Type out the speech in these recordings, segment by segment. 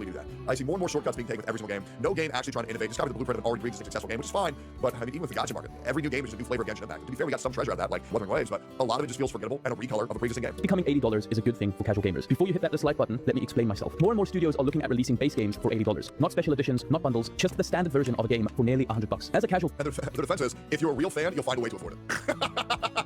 actually do that. I see more and more shortcuts being taken with every single game. No game actually trying to innovate, just copy the blueprint of an already pre-existing successful game, which is fine. But I mean, even with the gacha market, every new game is just a new flavor of Genshin Impact. To be fair, we got some treasure out of that, like Wuthering Waves, but a lot of it just feels forgettable and a recolor of a pre-existing game. Becoming $80 is a good thing for casual gamers. Before you hit that dislike button, let me explain myself. More and more studios are looking at releasing base games for $80. Not special editions, not bundles, just the standard version of a game for nearly $100. As a casual... And the defense is, if you're a real fan, you'll find a way to afford it.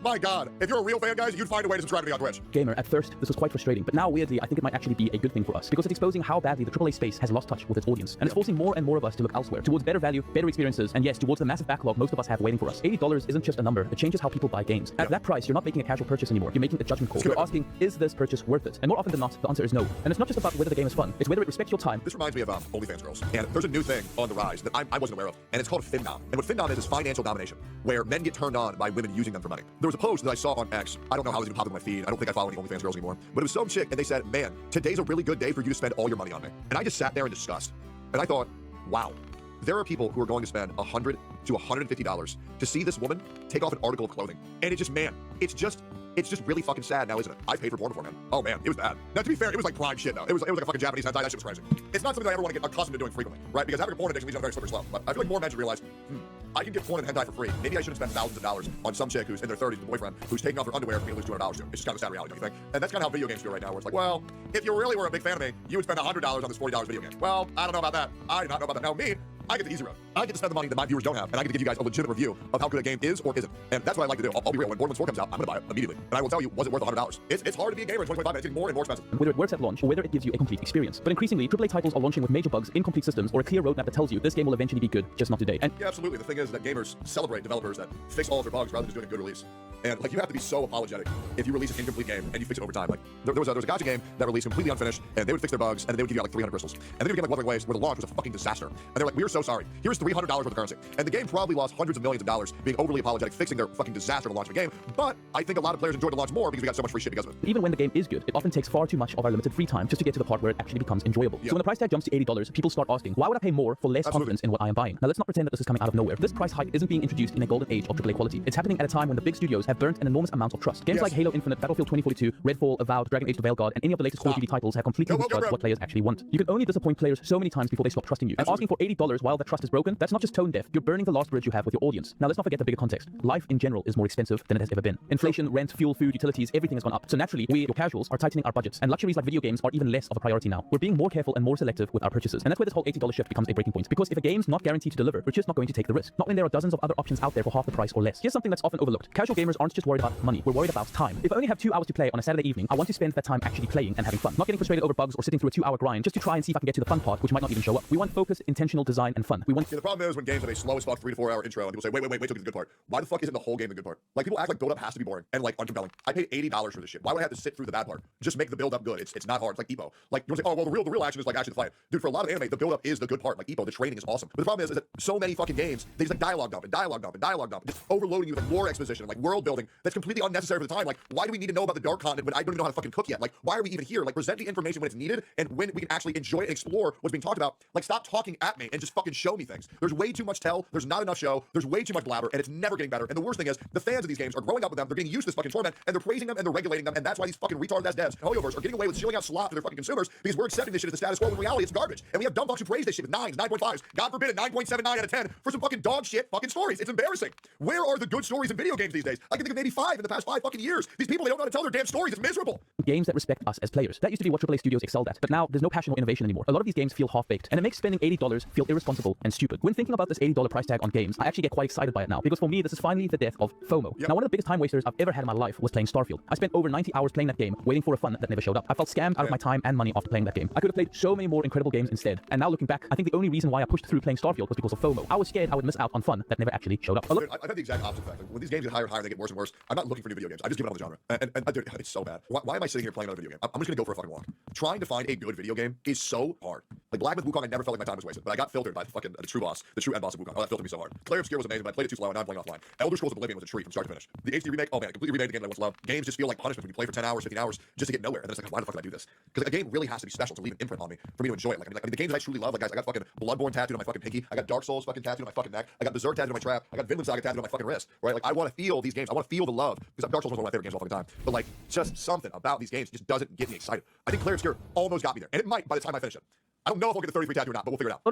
My God, if you're a real fan, guys, you'd find a way to subscribe to me on Twitch. Gamer, at first, this was quite frustrating, but now, weirdly, I think it might actually be a good thing for us, because it's exposing how badly the AAA space has lost touch with its audience, and it's forcing more and more of us to look elsewhere, towards better value, better experiences, and yes, towards the massive backlog most of us have waiting for us. $80 isn't just a number, it changes how people buy games. At that price, you're not making a casual purchase anymore, you're making a judgment call. You're asking, is this purchase worth it? And more often than not, the answer is no. And it's not just about whether the game is fun, it's whether it respects your time. This reminds me of OnlyFans girls, and there's a new thing on the rise that I wasn't aware of, and it's called Findom. And what Findom is financial domination, where men get turned on by women using them for money. There was a post that I saw on X, I don't know how it was even popping in my feed, I don't think I follow any OnlyFans girls anymore, but it was some chick, and they said, man, today's a really good day for you to spend all your money on me. And I just sat there in disgust, and I thought, wow, there are people who are going to spend $100 to $150 to see this woman take off an article of clothing. And it just, man, it's just really fucking sad now, isn't it? I paid for porn before, man. Oh man, it was bad. Now to be fair, it was like prime shit though. It was like a fucking Japanese hentai, that shit was crazy. It's not something I ever want to get accustomed to doing frequently, right? Because having a porn addiction leads on a very slippery slope. But I feel like more men should realize, I can get porn and hentai for free. Maybe I shouldn't spend thousands of dollars on some chick who's in their 30s with a boyfriend who's taking off her underwear for me to lose $200 to. It's just kind of a sad reality, don't you think? And that's kind of how video games feel right now, where it's like, well, if you really were a big fan of me, you would spend $100 on this $40 video game. Well, I don't know about that. I do not know about that. Now me, I get the easy road. I get to spend the money that my viewers don't have, and I get to give you guys a legitimate review of how good a game is or isn't. And that's what I like to do. I'll be real. When Borderlands 4 comes out, I'm gonna buy it immediately. And I will tell you, was it worth $100? It's hard to be a gamer in 2025, and it's getting more and more expensive. Whether it works at launch or whether it gives you a complete experience. But increasingly, AAA titles are launching with major bugs, incomplete systems, or a clear roadmap that tells you this game will eventually be good, just not today. And yeah, absolutely. The thing is that gamers celebrate developers that fix all of their bugs rather than just doing a good release. And like, you have to be so apologetic if you release an incomplete game and you fix it over time. Like there was a gacha game that released completely unfinished, and they would fix their bugs, and then they would give you out like 300 crystals. And then you would get like Wuthering Waves, where the launch was a fucking disaster. And they're like, we are so sorry. Here's $300 worth of currency. And the game probably lost hundreds of millions of dollars being overly apologetic, fixing their fucking disaster to launch of a game. But I think a lot of players enjoyed the launch more because we got so much free shit because of it. even when the game is good, it often takes far too much of our limited free time just to get to the part where it actually becomes enjoyable. Yep. So when the price tag jumps to $80, people start asking, why would I pay more for less confidence in what I am buying? Now let's not pretend that this is coming out of nowhere. This price hike isn't being introduced in a golden age of AAA quality. It's happening at a time when the big studios have burnt an enormous amount of trust. Games like Halo Infinite, Battlefield 2042, Redfall, Avowed, Dragon Age the Veilguard, and any of the latest Call of Duty titles have completely misjudged what players actually want. You can only disappoint players so many times before they stop trusting you. And asking for $80 while the trust is broken, that's not just tone deaf, you're burning the last bridge you have with your audience. Now let's not forget the bigger context. Life in general is more expensive than it has ever been. Inflation, rent, fuel, food, utilities, everything has gone up. So naturally, we, your casuals, are tightening our budgets. And luxuries like video games are even less of a priority now. We're being more careful and more selective with our purchases. And that's where this whole $80 shift becomes a breaking point. Because if a game's not guaranteed to deliver, we're just not going to take the risk. Not when there are dozens of other options out there for half the price or less. Here's something that's often overlooked. Casual gamers aren't just worried about money, we're worried about time. If I only have 2 hours to play on a Saturday evening, I want to spend that time actually playing and having fun. Not getting frustrated over bugs or sitting through a 2-hour grind just to try and see if I can get to the fun part, which might not even show up. We want focused, intentional design and fun. We want... Yeah, the problem is when games have a slow as fuck 3 to 4 hour intro and people say, wait till we get to the good part. Why the fuck isn't the whole game the good part? Like, people act like build up has to be boring and like uncompelling. I paid $80 for this shit. Why would I have to sit through the bad part? Just make the build up good. It's not hard. It's like Epo. Like, you want to say, oh, well, the real action is like actually the fight. Dude, for a lot of anime, the build up is the good part. Like Epo, the training is awesome. But the problem is that so many fucking games, they just like dialogue dump and dialogue dump and dialogue dump, just overloading you with more exposition, like world building that's completely unnecessary for the time. Like, why do we need to know about the dark continent when I don't even know how to fucking cook yet? Like, why are we even here? Like, present the information when it's needed and when we can actually enjoy and explore what's being talked about. Like, stop talking at me and just fucking show me things. There's way too much tell, there's not enough show, there's way too much blabber, and it's never getting better. And the worst thing is, the fans of these games are growing up with them, they're getting used to this fucking torment, and they're praising them and they're regulating them, and that's why these fucking retarded ass devs and Hoyoverse are getting away with shilling out slop to their fucking consumers because we're accepting this shit as the status quo when in reality it's garbage. And we have dumb fucks who praise this shit with 9s, 9.5s, God forbid a 9.79 out of 10 for some fucking dog shit fucking stories. It's embarrassing. Where are the good stories in video games these days? I can think of maybe 5 in the past 5 fucking years. These people, they don't know how to tell their damn stories. It's miserable. Games that respect us as players. That used to be what AAA studios excelled at, but now there's no passion or innovation anymore. A lot of these games feel half-baked, and it makes spending $80 feel irresponsible and stupid. When thinking about this $80 price tag on games, I actually get quite excited by it now, because for me, this is finally the death of FOMO. Yep. Now, one of the biggest time wasters I've ever had in my life was playing Starfield. I spent over 90 hours playing that game, waiting for a fun that never showed up. I felt scammed out of my time and money after playing that game. I could have played so many more incredible games instead. And now looking back, I think the only reason why I pushed through playing Starfield was because of FOMO. I was scared I would miss out on fun that never actually showed up. Dude, I've had the exact opposite effect. Like, when these games get higher and higher, they get worse and worse. I'm not looking for new video games. I just give up on the genre. And dude, it's so bad. Why am I sitting here playing another video game? I'm just gonna go for a fucking walk. Trying to find a good video game is so hard. Like Blackbeard Wukong, I never felt like my time was wasted, but I got filtered by the fucking the true end boss of Wukong. Oh, that filtered me so hard. Clair Obscure was amazing, but I played it too slow and now I'm playing offline. Elder Scrolls Oblivion was a treat from start to finish. The HD remake, oh man, I completely remade the game that I once loved. Games just feel like punishment when you play for 10 hours, 15 hours just to get nowhere. And then it's like, why the fuck did I do this? Because like, a game really has to be special to leave an imprint on me for me to enjoy it. Like, I mean, the games that I truly love, like guys, I got fucking Bloodborne tattooed on my fucking pinky. I got Dark Souls fucking tattooed on my fucking neck. I got Berserk tattooed on my trap. I got Vinland Saga tattooed on my fucking wrist. Right? Like, I want to feel these games. I want to feel the love because Dark Souls is one of my favorite games of all fucking time. But like, just something about these games just doesn't get me excited. I think Clair Obscure almost got me there, and it might by the time I finish it. I don't know if I'll get the 33 tattoo or not, but we'll figure it out.